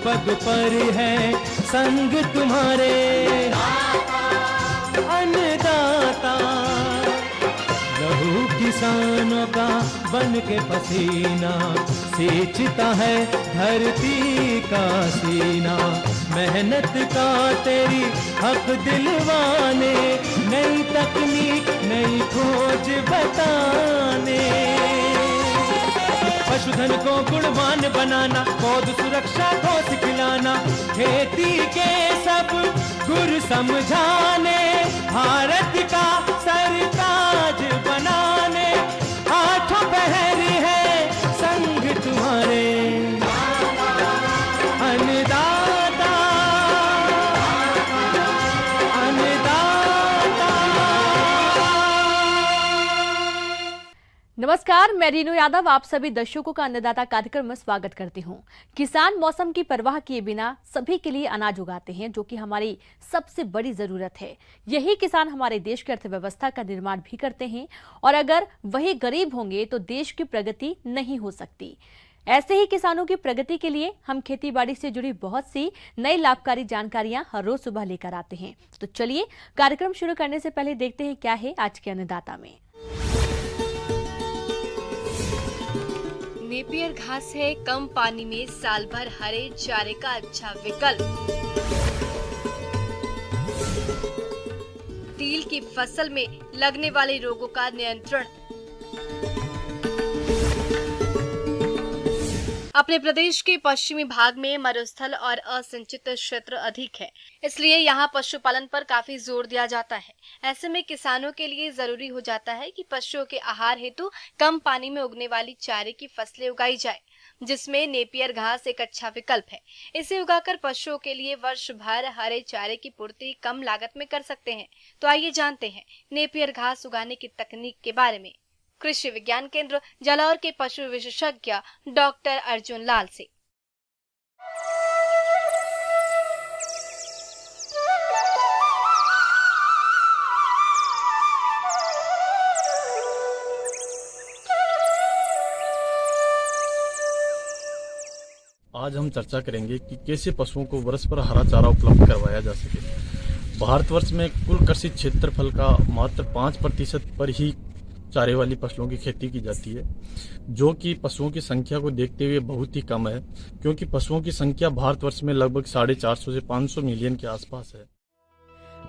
पग पर है संग तुम्हारे अन्नदाता। लहू किसानों का बन के पसीना सींचता है धरती का सीना। मेहनत का तेरी हक दिलवाने, नई तकनीक नई खोज बताने। पशुधन को गुणवान बनाना, पौध सुरक्षा को सिखलाना, खेती के सब गुर समझाने, भारत का सरताज बनाने। आठों पहर है संग तुम्हारे अन्नदाता अन्नदाता। नमस्कार, मैं रीनू यादव आप सभी दर्शकों का अन्नदाता कार्यक्रम में स्वागत करती हूं। किसान मौसम की परवाह किए बिना सभी के लिए अनाज उगाते हैं, जो कि हमारी सबसे बड़ी जरूरत है। यही किसान हमारे देश की अर्थव्यवस्था का निर्माण भी करते हैं, और अगर वही गरीब होंगे तो देश की प्रगति नहीं हो सकती। ऐसे ही किसानों की प्रगति के लिए हम खेतीबाड़ी से जुड़ी बहुत सी नई लाभकारी जानकारियां हर रोज सुबह लेकर आते हैं। तो चलिए कार्यक्रम शुरू करने से पहले देखते हैं क्या है आज के अन्नदाता में। नेपियर घास है कम पानी में साल भर हरे चारे का अच्छा विकल्प। तिल की फसल में लगने वाले रोगों का नियंत्रण। अपने प्रदेश के पश्चिमी भाग में मरुस्थल और असिंचित क्षेत्र अधिक है, इसलिए यहाँ पशुपालन पर काफी जोर दिया जाता है। ऐसे में किसानों के लिए जरूरी हो जाता है कि पशुओं के आहार हेतु कम पानी में उगने वाली चारे की फसलें उगाई जाए, जिसमें नेपियर घास एक अच्छा विकल्प है। इसे उगाकर पशुओं के लिए वर्ष भर हरे चारे की पूर्ति कम लागत में कर सकते हैं। तो आइए जानते हैं नेपियर घास उगाने की तकनीक के बारे में कृषि विज्ञान केंद्र जालौर के पशु विशेषज्ञ डॉक्टर अर्जुन लाल से। आज हम चर्चा करेंगे कि कैसे पशुओं को वर्ष भर हरा चारा उपलब्ध करवाया जा सके। भारतवर्ष में कुल कृषि क्षेत्रफल का मात्र 5% पर ही चारे वाली फसलों की खेती की जाती है, जो कि पशुओं की संख्या को देखते हुए बहुत ही कम है, क्योंकि पशुओं की संख्या भारतवर्ष में लगभग 450 से 500 मिलियन के आसपास है।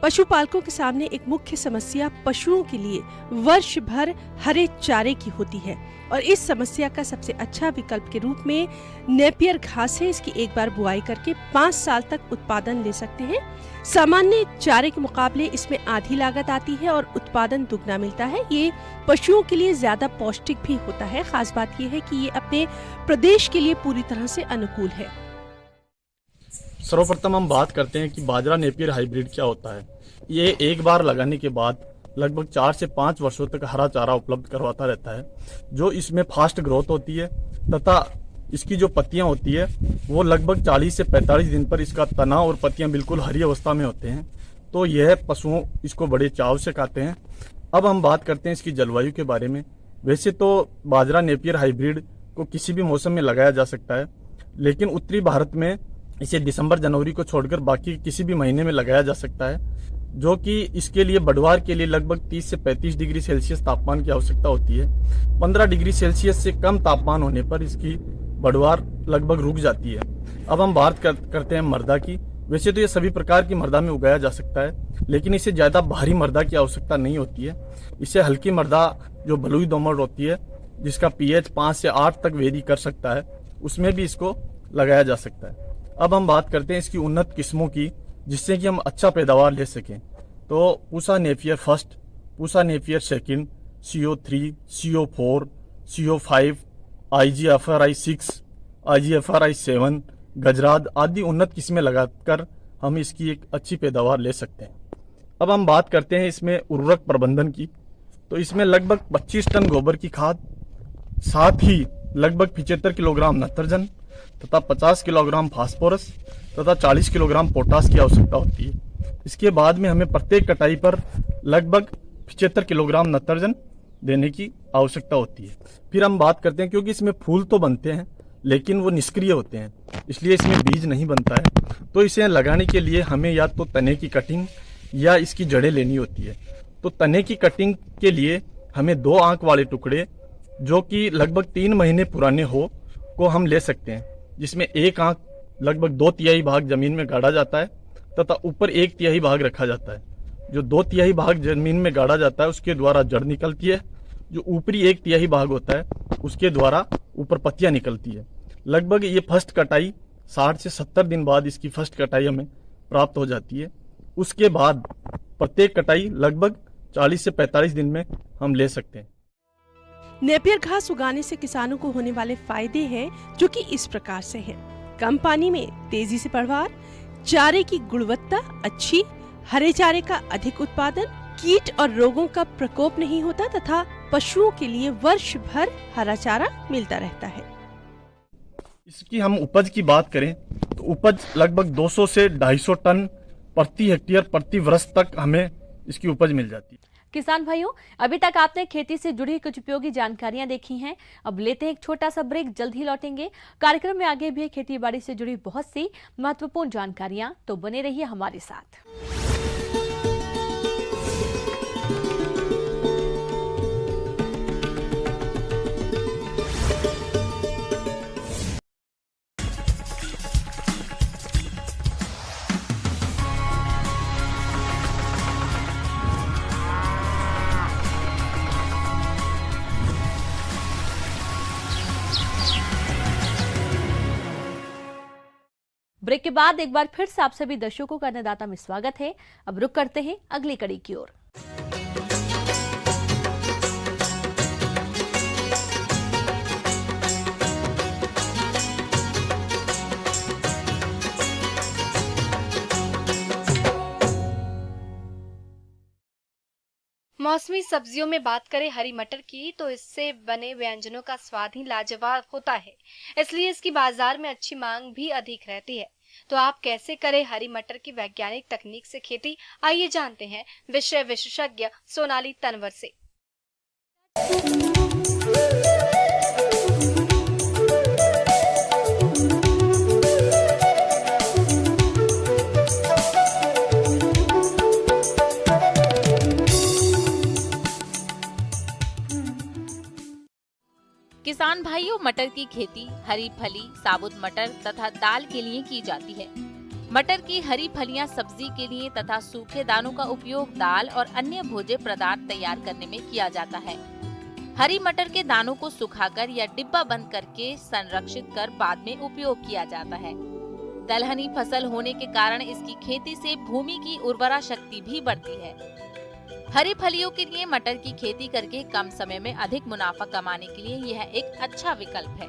पशुपालकों के सामने एक मुख्य समस्या पशुओं के लिए वर्ष भर हरे चारे की होती है, और इस समस्या का सबसे अच्छा विकल्प के रूप में नेपियर घास है। इसकी एक बार बुआई करके 5 साल तक उत्पादन ले सकते हैं। सामान्य चारे के मुकाबले इसमें आधी लागत आती है और उत्पादन दुगना मिलता है। ये पशुओं के लिए ज्यादा पौष्टिक भी होता है। खास बात यह है कि ये अपने प्रदेश के लिए पूरी तरह से अनुकूल है। सर्वप्रथम हम बात करते हैं कि बाजरा नेपियर हाइब्रिड क्या होता है। ये एक बार लगाने के बाद लगभग 4 से 5 वर्षों तक हरा चारा उपलब्ध करवाता रहता है, जो इसमें फास्ट ग्रोथ होती है, तथा इसकी जो पत्तियां होती है वो लगभग 40 से 45 दिन पर इसका तना और पत्तियां बिल्कुल हरी अवस्था में होते हैं। तो यह पशुओं इसको बड़े चाव से खाते हैं। अब हम बात करते हैं इसकी जलवायु के बारे में। वैसे तो बाजरा नेपियर हाइब्रिड को किसी भी मौसम में लगाया जा सकता है, लेकिन उत्तरी भारत में इसे दिसंबर जनवरी को छोड़कर बाकी किसी भी महीने में लगाया जा सकता है, जो कि इसके लिए बढ़वार के लिए लगभग 30 से 35 डिग्री सेल्सियस तापमान की आवश्यकता होती है। 15 डिग्री सेल्सियस से कम तापमान होने पर इसकी बढ़वार लगभग रुक जाती है। अब हम बात करते हैं मृदा की। वैसे तो ये सभी प्रकार की मृदा में उगाया जा सकता है, लेकिन इसे ज्यादा भारी मृदा की आवश्यकता नहीं होती है। इसे हल्की मृदा जो बलुई दोमट होती है, जिसका pH 5 से 8 तक वेरी कर सकता है, उसमें भी इसको लगाया जा सकता है। अब हम बात करते हैं इसकी उन्नत किस्मों की, जिससे कि हम अच्छा पैदावार ले सकें। तो Pusa Napier first, Pusa Napier second, CO3, CO4, CO5, IGFRI 6, IGFRI 7, गजराद आदि उन्नत किस्में लगाकर हम इसकी एक अच्छी पैदावार ले सकते हैं। अब हम बात करते हैं इसमें उर्वरक प्रबंधन की। तो इसमें लगभग 25 टन गोबर की खाद, साथ ही लगभग 75 किलोग्राम नाइट्रोजन तथा 50 किलोग्राम फास्फोरस तथा 40 किलोग्राम पोटास की आवश्यकता होती है। इसके बाद में हमें प्रत्येक कटाई पर लगभग 75 किलोग्राम नाइट्रोजन देने की आवश्यकता होती है। फिर हम बात करते हैं, क्योंकि इसमें फूल तो बनते हैं लेकिन वो निष्क्रिय होते हैं, इसलिए इसमें बीज नहीं बनता है। तो इसे लगाने के लिए हमें या तो तने की कटिंग या इसकी जड़ें लेनी होती है। तो तने की कटिंग के लिए हमें 2 आंख वाले टुकड़े जो कि लगभग 3 महीने पुराने हो को हम ले सकते हैं, जिसमें एक आंख लगभग 2/3 भाग जमीन में गाड़ा जाता है तथा ऊपर 1/3 भाग रखा जाता है। जो 2/3 भाग जमीन में गाड़ा जाता है उसके द्वारा जड़ निकलती है, जो ऊपरी 1/3 भाग होता है उसके द्वारा ऊपर पत्तियां निकलती है। लगभग ये फर्स्ट कटाई 60 से 70 दिन बाद इसकी फर्स्ट कटाई हमें प्राप्त हो जाती है। उसके बाद प्रत्येक कटाई लगभग 40 से 45 दिन में हम ले सकते हैं। नेपियर घास उगाने से किसानों को होने वाले फायदे हैं जो कि इस प्रकार से हैं। कम पानी में तेजी से पैदावार, चारे की गुणवत्ता अच्छी, हरे चारे का अधिक उत्पादन, कीट और रोगों का प्रकोप नहीं होता तथा पशुओं के लिए वर्ष भर हरा चारा मिलता रहता है। इसकी हम उपज की बात करें तो उपज लगभग 200 से 250 टन प्रति हेक्टेयर प्रति वर्ष तक हमें इसकी उपज मिल जाती है। किसान भाइयों, अभी तक आपने खेती से जुड़ी कुछ उपयोगी जानकारियां देखी हैं। अब लेते हैं एक छोटा सा ब्रेक, जल्द ही लौटेंगे। कार्यक्रम में आगे भी खेती बाड़ी से जुड़ी बहुत सी महत्वपूर्ण जानकारियां, तो बने रहिए हमारे साथ। ब्रेक के बाद एक बार फिर से आप सभी दर्शकों का अन्नदाता में स्वागत है। अब रुक करते हैं अगली कड़ी की ओर। मौसमी सब्जियों में बात करें हरी मटर की, तो इससे बने व्यंजनों का स्वाद ही लाजवाब होता है, इसलिए इसकी बाजार में अच्छी मांग भी अधिक रहती है। तो आप कैसे करें हरी मटर की वैज्ञानिक तकनीक से खेती, आइए जानते हैं विषय विशेषज्ञ सोनाली तनवर से। किसान भाइयों, मटर की खेती हरी फली, साबुत मटर तथा दाल के लिए की जाती है। मटर की हरी फलियां सब्जी के लिए तथा सूखे दानों का उपयोग दाल और अन्य भोज्य पदार्थ तैयार करने में किया जाता है। हरी मटर के दानों को सुखाकर या डिब्बा बंद करके संरक्षित कर बाद में उपयोग किया जाता है। दलहनी फसल होने के कारण इसकी खेती से भूमि की उर्वरा शक्ति भी बढ़ती है। हरी फलियों के लिए मटर की खेती करके कम समय में अधिक मुनाफा कमाने के लिए यह एक अच्छा विकल्प है।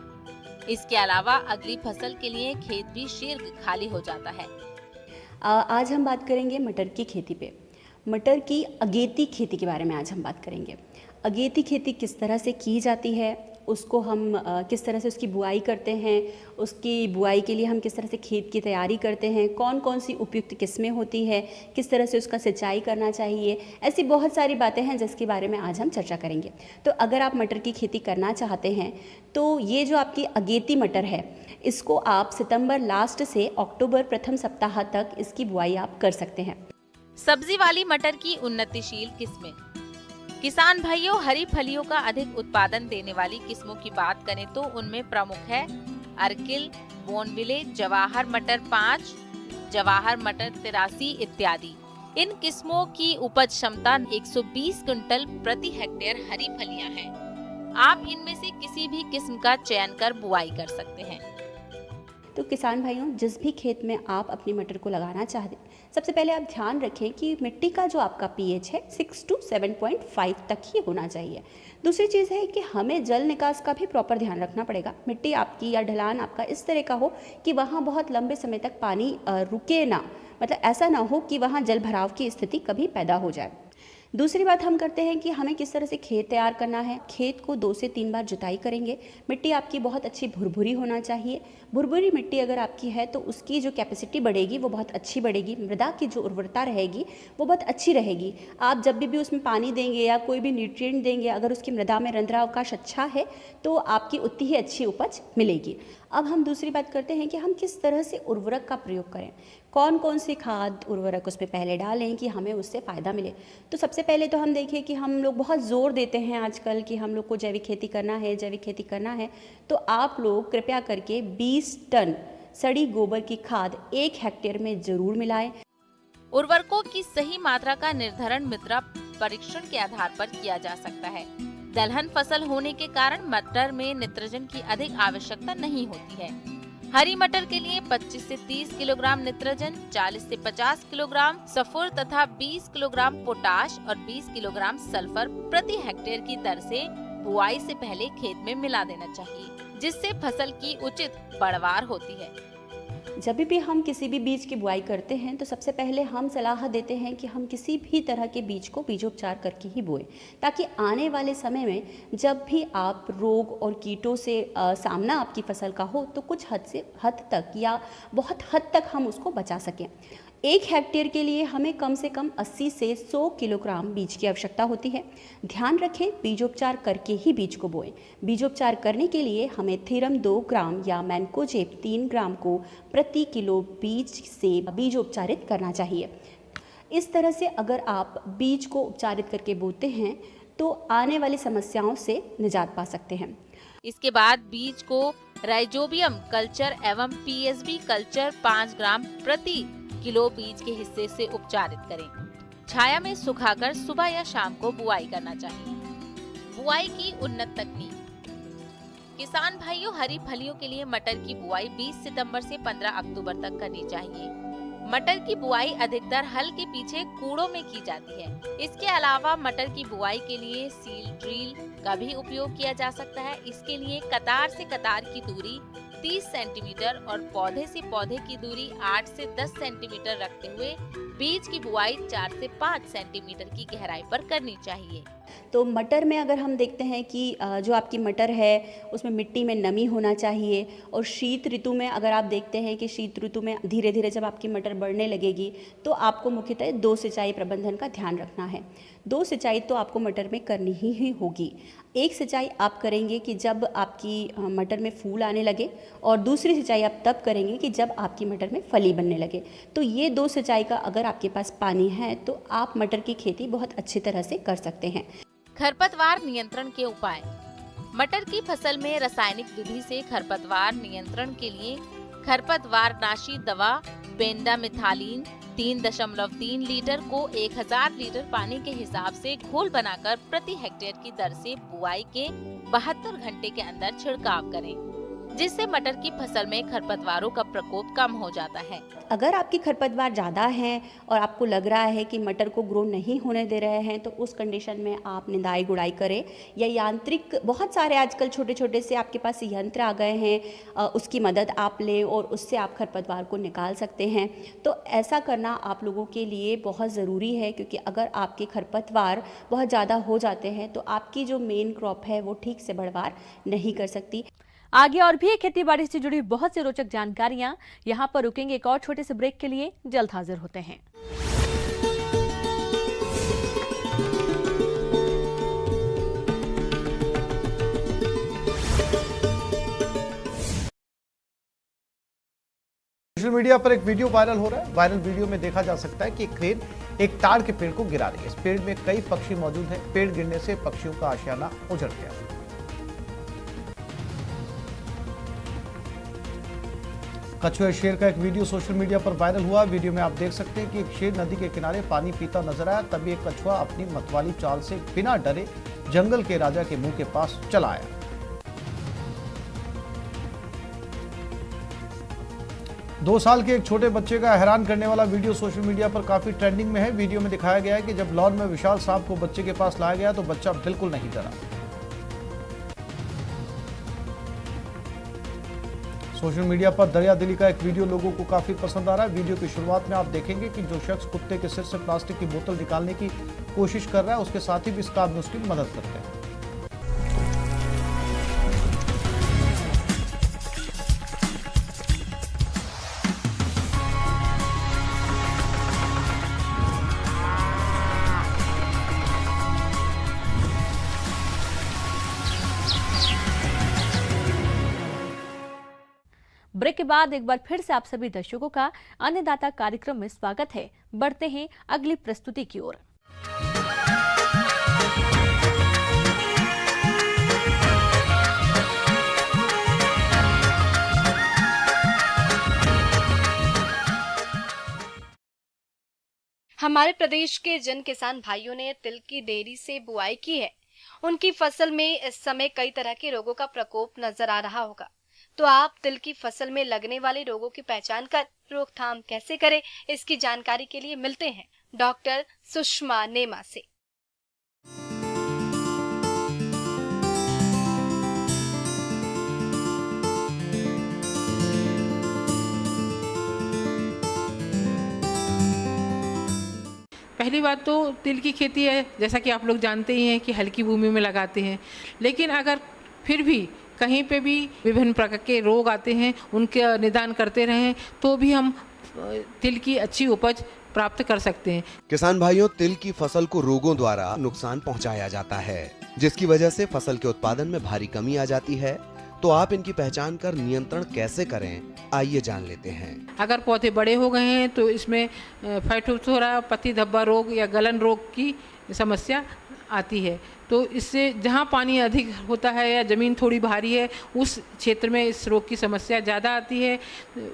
इसके अलावा अगली फसल के लिए खेत भी शीघ्र खाली हो जाता है। आज हम बात करेंगे मटर की खेती पे। मटर की अगेती खेती के बारे में आज हम बात करेंगे। अगेती खेती किस तरह से की जाती है, उसको हम किस तरह से उसकी बुआई करते हैं, उसकी बुआई के लिए हम किस तरह से खेत की तैयारी करते हैं, कौन कौन सी उपयुक्त किस्में होती है, किस तरह से उसका सिंचाई करना चाहिए, ऐसी बहुत सारी बातें हैं जिसके बारे में आज हम चर्चा करेंगे। तो अगर आप मटर की खेती करना चाहते हैं तो ये जो आपकी अगेती मटर है, इसको आप सितंबर लास्ट से अक्टूबर प्रथम सप्ताह तक इसकी बुआई आप कर सकते हैं। सब्जी वाली मटर की उन्नतिशील किस्में। किसान भाइयों, हरी फलियों का अधिक उत्पादन देने वाली किस्मों की बात करें तो उनमें प्रमुख है अर्किल, बोनविले, जवाहर मटर 5, जवाहर मटर 83 इत्यादि। इन किस्मों की उपज क्षमता 120 क्विंटल प्रति हेक्टेयर हरी फलियां हैं। आप इनमें से किसी भी किस्म का चयन कर बुआई कर सकते हैं। तो किसान भाइयों, जिस भी खेत में आप अपनी मटर को लगाना चाहते हैं, सबसे पहले आप ध्यान रखें कि मिट्टी का जो आपका pH है 6 to 7.5 तक ही होना चाहिए। दूसरी चीज़ है कि हमें जल निकास का भी प्रॉपर ध्यान रखना पड़ेगा। मिट्टी आपकी या ढलान आपका इस तरह का हो कि वहाँ बहुत लंबे समय तक पानी रुके ना, मतलब ऐसा ना हो कि वहाँ जल भराव की स्थिति कभी पैदा हो जाए। दूसरी बात हम करते हैं कि हमें किस तरह से खेत तैयार करना है। खेत को 2 से 3 बार जुताई करेंगे। मिट्टी आपकी बहुत अच्छी भुरभुरी होना चाहिए, भुरभुरी मिट्टी अगर आपकी है तो उसकी जो कैपेसिटी बढ़ेगी वो बहुत अच्छी बढ़ेगी, मृदा की जो उर्वरता रहेगी वो बहुत अच्छी रहेगी। आप जब भी उसमें पानी देंगे या कोई भी न्यूट्रिएंट देंगे, अगर उसकी मृदा में रंध्रावकाश अच्छा है तो आपकी उतनी ही अच्छी उपज मिलेगी। अब हम दूसरी बात करते हैं कि हम किस तरह से उर्वरक का प्रयोग करें, कौन कौन से खाद उर्वरक उसमें पहले डालें कि हमें उससे फ़ायदा मिले। तो सबसे पहले तो हम देखें कि हम लोग बहुत ज़ोर देते हैं आजकल कि हम लोग को जैविक खेती करना है, जैविक खेती करना है। तो आप लोग कृपया करके 20 टन सड़ी गोबर की खाद 1 हेक्टेयर में ज़रूर मिलाएं। उर्वरकों की सही मात्रा का निर्धारण मृदा परीक्षण के आधार पर किया जा सकता है। दलहन फसल होने के कारण मटर में नाइट्रोजन की अधिक आवश्यकता नहीं होती है। हरी मटर के लिए 25 से 30 किलोग्राम नाइट्रोजन, 40 से 50 किलोग्राम सल्फर तथा 20 किलोग्राम पोटाश और 20 किलोग्राम सल्फर प्रति हेक्टेयर की दर से बुआई से पहले खेत में मिला देना चाहिए, जिससे फसल की उचित पैदावार होती है। जब भी हम किसी भी बीज की बुआई करते हैं तो सबसे पहले हम सलाह देते हैं कि हम किसी भी तरह के बीज को बीजोपचार करके ही बोएं, ताकि आने वाले समय में जब भी आप रोग और कीटों से सामना आपकी फसल का हो तो कुछ हद तक या बहुत हद तक हम उसको बचा सकें। 1 हेक्टेयर के लिए हमें कम से कम 80 से 100 किलोग्राम बीज की आवश्यकता होती है। ध्यान रखें, बीजोपचार करके ही बीज को बोएं। बीजोपचार करने के लिए हमें थीरम 2 ग्राम या मैनकोजेब 3 ग्राम को प्रति किलो बीज से बीजोपचारित करना चाहिए। इस तरह से अगर आप बीज को उपचारित करके बोते हैं तो आने वाली समस्याओं से निजात पा सकते हैं। इसके बाद बीज को राइजोबियम कल्चर एवं पीएसबी कल्चर 5 ग्राम प्रति किलो बीज के हिस्से से उपचारित करें। छाया में सुखाकर सुबह या शाम को बुआई करना चाहिए। बुआई की उन्नत तकनीक। किसान भाइयों, हरी फलियों के लिए मटर की बुआई 20 सितंबर से 15 अक्टूबर तक करनी चाहिए। मटर की बुआई अधिकतर हल के पीछे कूड़ों में की जाती है। इसके अलावा मटर की बुआई के लिए सील ड्रिल का भी उपयोग किया जा सकता है। इसके लिए कतार से कतार की दूरी 30 सेंटीमीटर और पौधे से पौधे की दूरी 8 से 10 सेंटीमीटर रखते हुए बीज की बुआई 4 से 5 सेंटीमीटर की गहराई पर करनी चाहिए। तो मटर में अगर हम देखते हैं कि जो आपकी मटर है उसमें मिट्टी में नमी होना चाहिए, और शीत ऋतु में अगर आप देखते हैं कि शीत ऋतु में धीरे धीरे जब आपकी मटर बढ़ने लगेगी तो आपको मुख्यतः 2 सिंचाई प्रबंधन का ध्यान रखना है। 2 सिंचाई तो आपको मटर में करनी ही होगी। 1 सिंचाई आप करेंगे कि जब आपकी मटर में फूल आने लगे, और दूसरी सिंचाई आप तब करेंगे कि जब आपकी मटर में फली बनने लगे। तो ये 2 सिंचाई का अगर आपके पास पानी है तो आप मटर की खेती बहुत अच्छी तरह से कर सकते हैं। खरपतवार नियंत्रण के उपाय। मटर की फसल में रासायनिक विधि से खरपतवार नियंत्रण के लिए खरपतवारनाशी दवा पेंडामिथालिन 3.3 लीटर को 1000 लीटर पानी के हिसाब से घोल बनाकर प्रति हेक्टेयर की दर से बुआई के 72 घंटे के अंदर छिड़काव करें, जिससे मटर की फसल में खरपतवारों का प्रकोप कम हो जाता है। अगर आपकी खरपतवार ज़्यादा है और आपको लग रहा है कि मटर को ग्रो नहीं होने दे रहे हैं तो उस कंडीशन में आप निदाई गुड़ाई करें, या यांत्रिक बहुत सारे आजकल छोटे छोटे से आपके पास यंत्र आ गए हैं, उसकी मदद आप लें और उससे आप खरपतवार को निकाल सकते हैं। तो ऐसा करना आप लोगों के लिए बहुत ज़रूरी है, क्योंकि अगर आपके खरपतवार बहुत ज़्यादा हो जाते हैं तो आपकी जो मेन क्रॉप है वो ठीक से बढ़वार नहीं कर सकती। आगे और भी खेती बाड़ी से जुड़ी बहुत सी रोचक जानकारियां यहाँ पर रुकेंगे। एक और छोटे से ब्रेक के लिए जल्द हाजिर होते हैं। सोशल मीडिया पर एक वीडियो वायरल हो रहा है। वायरल वीडियो में देखा जा सकता है कि एक क्रेन एक ताड़ के पेड़ को गिरा रही है। इस पेड़ में कई पक्षी मौजूद हैं। पेड़ गिरने से पक्षियों का आशियाना उजड़ गया। कछुआ शेर का एक वीडियो सोशल मीडिया पर वायरल हुआ। वीडियो में आप देख सकते हैं कि एक शेर नदी के किनारे पानी पीता नजर आया। तभी एक कछुआ अपनी मतवाली चाल से बिना डरे जंगल के राजा के मुंह के पास चला आया। दो साल के एक छोटे बच्चे का हैरान करने वाला वीडियो सोशल मीडिया पर काफी ट्रेंडिंग में है। वीडियो में दिखाया गया है कि जब लॉन में विशाल सांप को बच्चे के पास लाया गया तो बच्चा बिल्कुल नहीं डरा। सोशल मीडिया पर दरिया दिली का एक वीडियो लोगों को काफी पसंद आ रहा है। वीडियो की शुरुआत में आप देखेंगे कि जो शख्स कुत्ते के सिर से प्लास्टिक की बोतल निकालने की कोशिश कर रहा है उसके साथी भी इस काम में उसकी मदद करते हैं। ब्रेक के बाद एक बार फिर से आप सभी दर्शकों का अन्नदाता कार्यक्रम में स्वागत है। बढ़ते हैं अगली प्रस्तुति की ओर। हमारे प्रदेश के जिन किसान भाइयों ने तिल की देरी से बुआई की है, उनकी फसल में इस समय कई तरह के रोगों का प्रकोप नजर आ रहा होगा। तो आप तिल की फसल में लगने वाले रोगों की पहचान कर रोकथाम कैसे करें, इसकी जानकारी के लिए मिलते हैं डॉक्टर सुषमा नेमा से। पहली बात तो तिल की खेती है, जैसा कि आप लोग जानते ही हैं कि हल्की भूमि में लगाते हैं, लेकिन अगर फिर भी कहीं पे भी विभिन्न प्रकार के रोग आते हैं, उनका निदान करते रहें तो भी हम तिल की अच्छी उपज प्राप्त कर सकते हैं। किसान भाइयों, तिल की फसल को रोगों द्वारा नुकसान पहुंचाया जाता है, जिसकी वजह से फसल के उत्पादन में भारी कमी आ जाती है। तो आप इनकी पहचान कर नियंत्रण कैसे करें, आइए जान लेते हैं। अगर पौधे बड़े हो गए हैं तो इसमें फाइटोप्थोरा, पत्ती धब्बा रोग या गलन रोग की समस्या आती है। तो इससे जहाँ पानी अधिक होता है या ज़मीन थोड़ी भारी है, उस क्षेत्र में इस रोग की समस्या ज़्यादा आती है।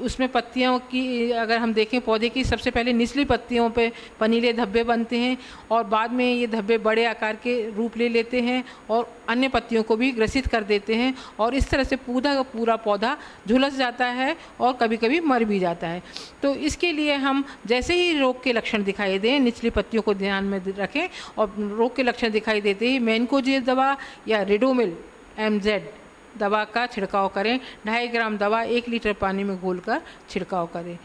उसमें पत्तियों की अगर हम देखें, पौधे की सबसे पहले निचली पत्तियों पे पनीले धब्बे बनते हैं और बाद में ये धब्बे बड़े आकार के रूप ले लेते हैं और अन्य पत्तियों को भी ग्रसित कर देते हैं और इस तरह से पूरा पौधा झुलस जाता है और कभी कभी मर भी जाता है। तो इसके लिए हम जैसे ही रोग के लक्षण दिखाई दें, निचली पत्तियों को ध्यान में रखें और रोग के लक्षण दिखाई देते ही मैनकोजेब दवा या रिडोमिल MZ दवा का छिड़काव करें। 2.5 ग्राम दवा 1 लीटर पानी में घोलकर छिड़काव करें।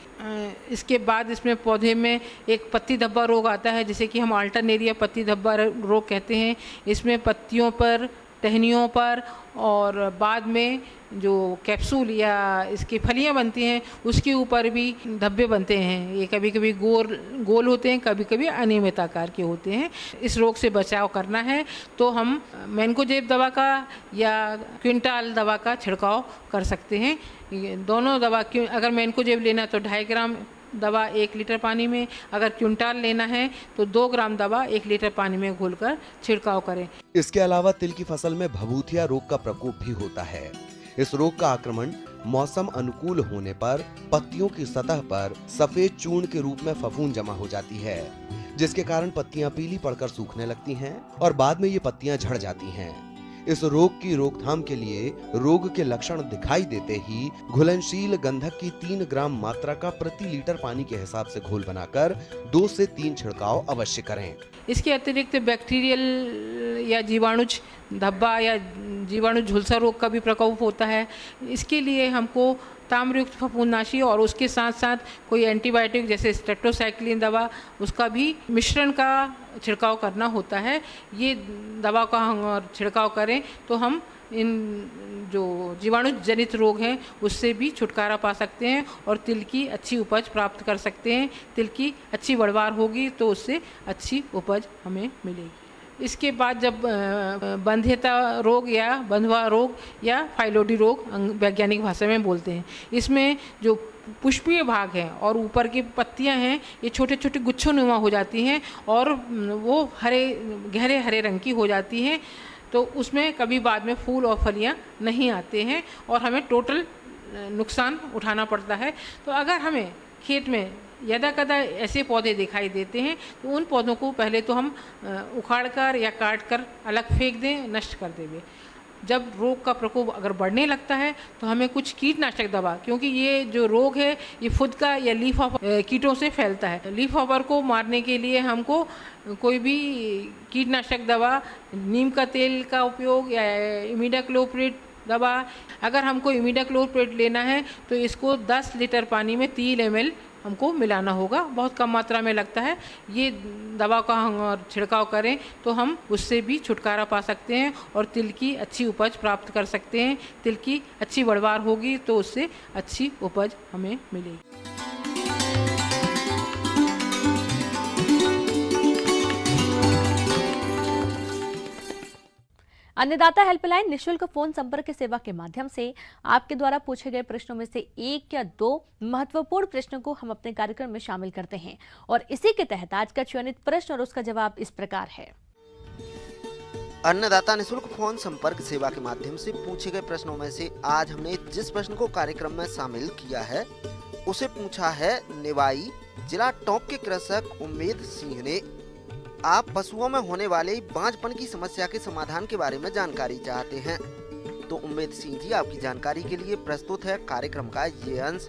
इसके बाद इसमें पौधे में एक पत्ती धब्बा रोग आता है, जिसे कि हम अल्टरनेरिया पत्ती धब्बा रोग कहते हैं। इसमें पत्तियों पर, टहनियों पर और बाद में जो कैप्सूल या इसकी फलियां बनती हैं उसके ऊपर भी धब्बे बनते हैं। ये कभी कभी गोल होते हैं, कभी कभी अनियमित आकार के होते हैं। इस रोग से बचाव करना है तो हम मैनकोजेब दवा का या क्विंटाल दवा का छिड़काव कर सकते हैं। दोनों दवा, अगर मैनकोजेब लेना तो 2.5 ग्राम दवा 1 लीटर पानी में, अगर क्विंटाल लेना है तो 2 ग्राम दवा 1 लीटर पानी में घोलकर छिड़काव करें। इसके अलावा तिल की फसल में भभूतिया रोग का प्रकोप भी होता है। इस रोग का आक्रमण मौसम अनुकूल होने पर पत्तियों की सतह पर सफेद चूर्ण के रूप में फफूंद जमा हो जाती है, जिसके कारण पत्तियां पीली पड़कर सूखने लगती हैं और बाद में ये पत्तियां झड़ जाती हैं। इस रोग की रोकथाम के लिए रोग के लक्षण दिखाई देते ही घुलनशील गंधक की 3 ग्राम मात्रा का प्रति लीटर पानी के हिसाब से घोल बनाकर 2 से 3 छिड़काव अवश्य करें। इसके अतिरिक्त बैक्टीरियल या जीवाणुज धब्बा या जीवाणु झुलसा रोग का भी प्रकोप होता है। इसके लिए हमको ताम्रयुक्त फफूंदनाशी और उसके साथ साथ कोई एंटीबायोटिक जैसे स्टेप्टोसाइक्लिन दवा, उसका भी मिश्रण का छिड़काव करना होता है। ये दवा का हम छिड़काव करें तो हम इन जो जीवाणु जनित रोग हैं उससे भी छुटकारा पा सकते हैं और तिल की अच्छी उपज प्राप्त कर सकते हैं। तिल की अच्छी बढ़वार होगी तो उससे अच्छी उपज हमें मिलेगी। इसके बाद जब बंध्यता रोग या बंधवा रोग या फाइलोडी रोग वैज्ञानिक भाषा में बोलते हैं, इसमें जो पुष्पीय भाग है और ऊपर की पत्तियां हैं ये छोटे छोटे गुच्छों नुमा हो जाती हैं और वो गहरे हरे रंग की हो जाती हैं। तो उसमें कभी बाद में फूल और फलियां नहीं आते हैं और हमें टोटल नुकसान उठाना पड़ता है। तो अगर हमें खेत में यदा कदा ऐसे पौधे दिखाई देते हैं तो उन पौधों को पहले तो हम उखाड़ कर या काट कर अलग फेंक दें, नष्ट कर दें। जब रोग का प्रकोप अगर बढ़ने लगता है तो हमें कुछ कीटनाशक दवा, क्योंकि ये जो रोग है ये फुदका या लीफ हॉपर कीटों से फैलता है। लीफ हॉपर को मारने के लिए हमको कोई भी कीटनाशक दवा, नीम का तेल का उपयोग या इमिडाक्लोप्रिड दवा, अगर हमको इमिडाक्लोप्रिड लेना है तो इसको 10 लीटर पानी में 3 ml हमको मिलाना होगा। बहुत कम मात्रा में लगता है। ये दवा का हम छिड़काव करें तो हम उससे भी छुटकारा पा सकते हैं और तिल की अच्छी उपज प्राप्त कर सकते हैं। तिल की अच्छी बढ़वार होगी तो उससे अच्छी उपज हमें मिलेगी। अन्नदाता हेल्पलाइन निशुल्क फोन संपर्क सेवा के माध्यम से आपके द्वारा पूछे गए प्रश्नों में से 1 या 2 महत्वपूर्ण प्रश्नों को हम अपने कार्यक्रम में शामिल करते हैं और इसी के तहत आज का चयनित प्रश्न और उसका जवाब इस प्रकार है। अन्नदाता निशुल्क फोन संपर्क सेवा के माध्यम से पूछे गए प्रश्नों में से आज हमने जिस प्रश्न को कार्यक्रम में शामिल किया है उसे पूछा है निवाई जिला टोंक के कृषक उम्मेद सिंह ने। आप पशुओं में होने वाले बांझपन की समस्या के समाधान के बारे में जानकारी चाहते हैं तो उम्मेद सिंह जी आपकी जानकारी के लिए प्रस्तुत है कार्यक्रम का ये अंश।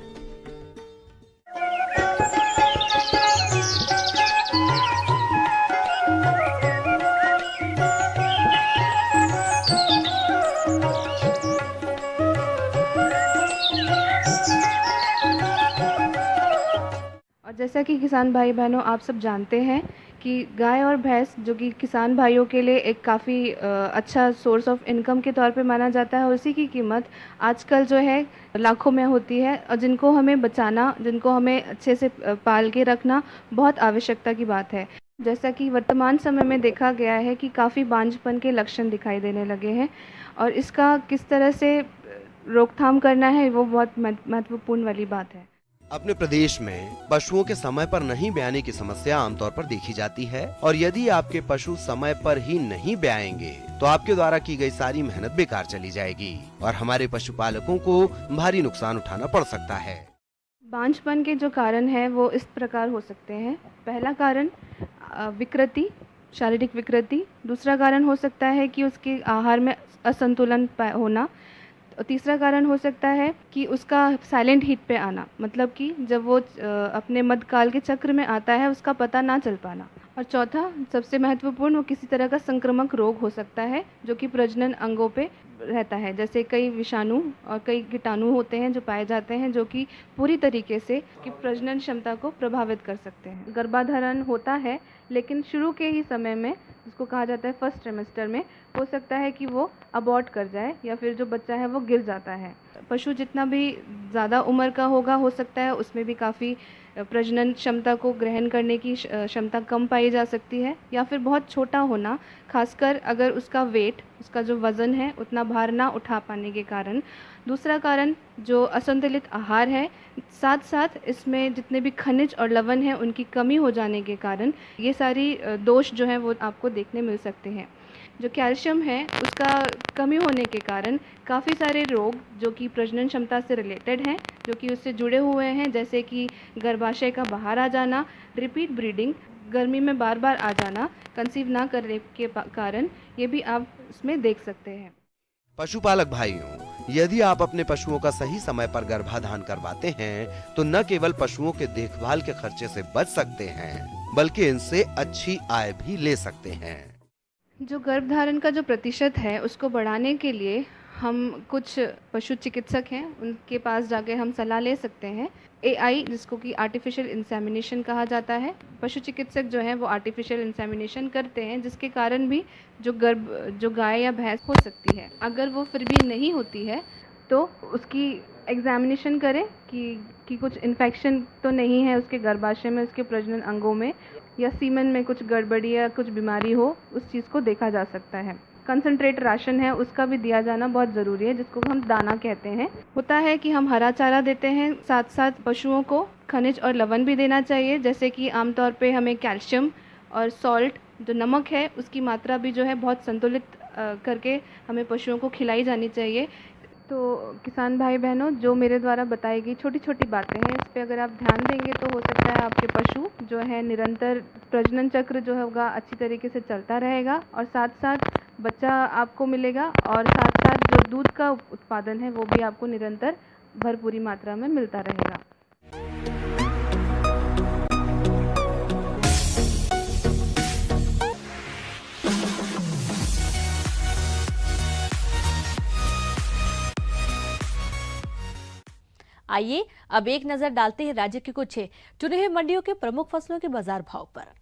और जैसा कि किसान भाई बहनों आप सब जानते हैं कि गाय और भैंस जो कि किसान भाइयों के लिए एक काफ़ी अच्छा सोर्स ऑफ इनकम के तौर पे माना जाता है और उसी की कीमत आजकल जो है लाखों में होती है और जिनको हमें बचाना, जिनको हमें अच्छे से पाल के रखना बहुत आवश्यकता की बात है। जैसा कि वर्तमान समय में देखा गया है कि काफ़ी बांझपन के लक्षण दिखाई देने लगे हैं और इसका किस तरह से रोकथाम करना है वो बहुत महत्वपूर्ण वाली बात है। अपने प्रदेश में पशुओं के समय पर नहीं ब्याने की समस्या आमतौर पर देखी जाती है और यदि आपके पशु समय पर ही नहीं ब्याएंगे तो आपके द्वारा की गई सारी मेहनत बेकार चली जाएगी और हमारे पशुपालकों को भारी नुकसान उठाना पड़ सकता है। बांझपन के जो कारण है वो इस प्रकार हो सकते हैं। पहला कारण विकृति, शारीरिक विकृति। दूसरा कारण हो सकता है कि उसके आहार में असंतुलन होना। और तीसरा कारण हो सकता है कि उसका साइलेंट हीट पे आना, मतलब कि जब वो अपने मध्यकाल के चक्र में आता है उसका पता ना चल पाना। और चौथा सबसे महत्वपूर्ण, वो किसी तरह का संक्रामक रोग हो सकता है जो कि प्रजनन अंगों पे रहता है। जैसे कई विषाणु और कई कीटाणु होते हैं जो पाए जाते हैं जो कि पूरी तरीके से कि प्रजनन क्षमता को प्रभावित कर सकते हैं। गर्भाधारण होता है लेकिन शुरू के ही समय में, जिसको कहा जाता है फर्स्ट ट्रिमेस्टर में, हो सकता है कि वो अबॉर्ट कर जाए या फिर जो बच्चा है वो गिर जाता है। पशु जितना भी ज़्यादा उम्र का होगा हो सकता है उसमें भी काफ़ी प्रजनन क्षमता को ग्रहण करने की क्षमता कम पाई जा सकती है या फिर बहुत छोटा होना, खासकर अगर उसका वेट, उसका जो वज़न है उतना भार ना उठा पाने के कारण। दूसरा कारण जो असंतुलित आहार है, साथ साथ इसमें जितने भी खनिज और लवण हैं उनकी कमी हो जाने के कारण ये सारी दोष जो है वो आपको देखने मिल सकते हैं। जो कैल्शियम है उसका कमी होने के कारण काफ़ी सारे रोग जो कि प्रजनन क्षमता से रिलेटेड हैं, जो कि उससे जुड़े हुए हैं, जैसे कि गर्भाशय का बाहर आ जाना, रिपीट ब्रीडिंग, गर्मी में बार बार आ जाना, कंसीव ना करने के कारण, ये भी आप इसमें देख सकते हैं। पशुपालक भाइयों, यदि आप अपने पशुओं का सही समय पर गर्भाधान करवाते हैं तो न केवल पशुओं के देखभाल के खर्चे से बच सकते हैं बल्कि इनसे अच्छी आय भी ले सकते हैं। जो गर्भधारण का जो प्रतिशत है उसको बढ़ाने के लिए हम कुछ पशु चिकित्सक हैं उनके पास जाके हम सलाह ले सकते हैं। AI जिसको कि आर्टिफिशियल इंसेमिनेशन कहा जाता है, पशु चिकित्सक जो हैं वो आर्टिफिशियल इंसेमिनेशन करते हैं जिसके कारण भी जो गाय या भैंस हो सकती है, अगर वो फिर भी नहीं होती है तो उसकी एग्जामिनेशन करें कि कुछ इन्फेक्शन तो नहीं है उसके गर्भाशय में, उसके प्रजनन अंगों में या सीमन में कुछ गड़बड़ी या कुछ बीमारी हो, उस चीज़ को देखा जा सकता है। कंसंट्रेट राशन है उसका भी दिया जाना बहुत ज़रूरी है, जिसको हम दाना कहते हैं। होता है कि हम हरा चारा देते हैं, साथ साथ पशुओं को खनिज और लवण भी देना चाहिए, जैसे कि आमतौर पे हमें कैल्शियम और सॉल्ट जो नमक है उसकी मात्रा भी जो है बहुत संतुलित करके हमें पशुओं को खिलाई जानी चाहिए। तो किसान भाई बहनों, जो मेरे द्वारा बताई गई छोटी छोटी बातें हैं इस पे अगर आप ध्यान देंगे तो हो सकता है आपके पशु जो है निरंतर प्रजनन चक्र जो होगा अच्छी तरीके से चलता रहेगा और साथ साथ बच्चा आपको मिलेगा और साथ साथ जो दूध का उत्पादन है वो भी आपको निरंतर भरपूरी मात्रा में मिलता रहेगा। आइए अब एक नजर डालते हैं राज्य के कुछ चुने हुए मंडियों के प्रमुख फसलों के बाजार भाव पर।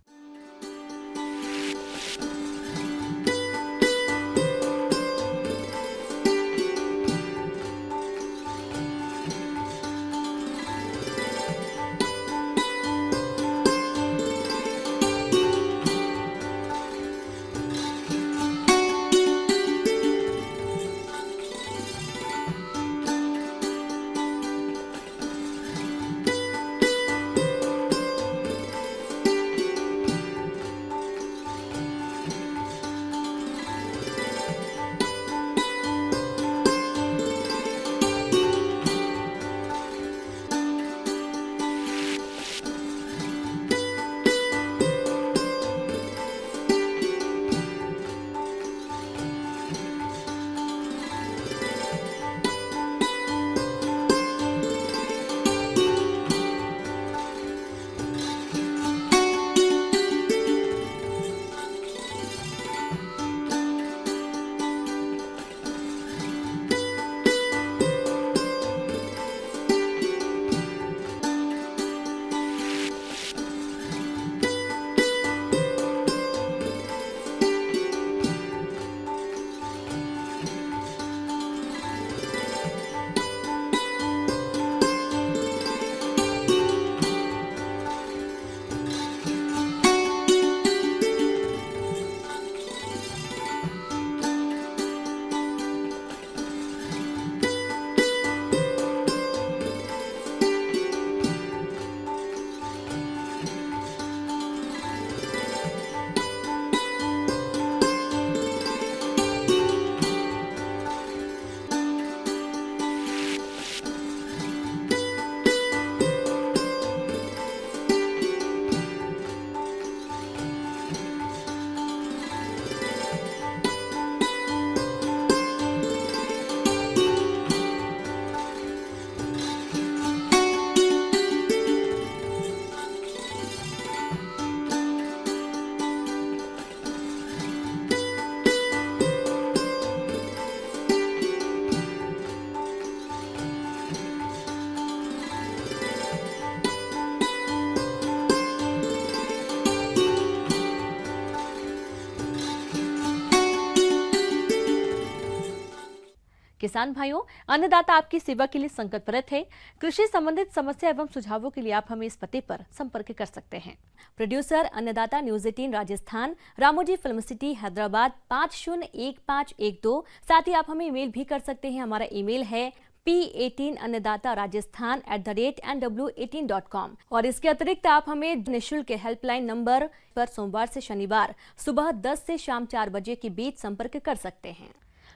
किसान भाइयों, अन्नदाता आपकी सेवा के लिए संकल्परत है। कृषि संबंधित समस्या एवं सुझावों के लिए आप हमें इस पते पर संपर्क कर सकते हैं। प्रोड्यूसर अन्नदाता news 18 Rajasthan, Ramoji film city Hyderabad 501512। साथ ही आप हमें ईमेल भी कर सकते हैं। हमारा ईमेल है p18annadataraajasthan@nw18.com। और इसके अतिरिक्त आप हमें निःशुल्क हेल्पलाइन नंबर पर सोमवार से शनिवार सुबह 10 से शाम 4 बजे के बीच संपर्क कर सकते हैं।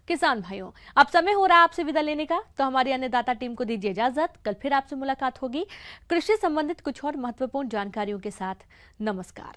किसान भाइयों, अब समय हो रहा है आपसे विदा लेने का, तो हमारी अन्नदाता टीम को दीजिए इजाजत। कल फिर आपसे मुलाकात होगी कृषि संबंधित कुछ और महत्वपूर्ण जानकारियों के साथ। नमस्कार।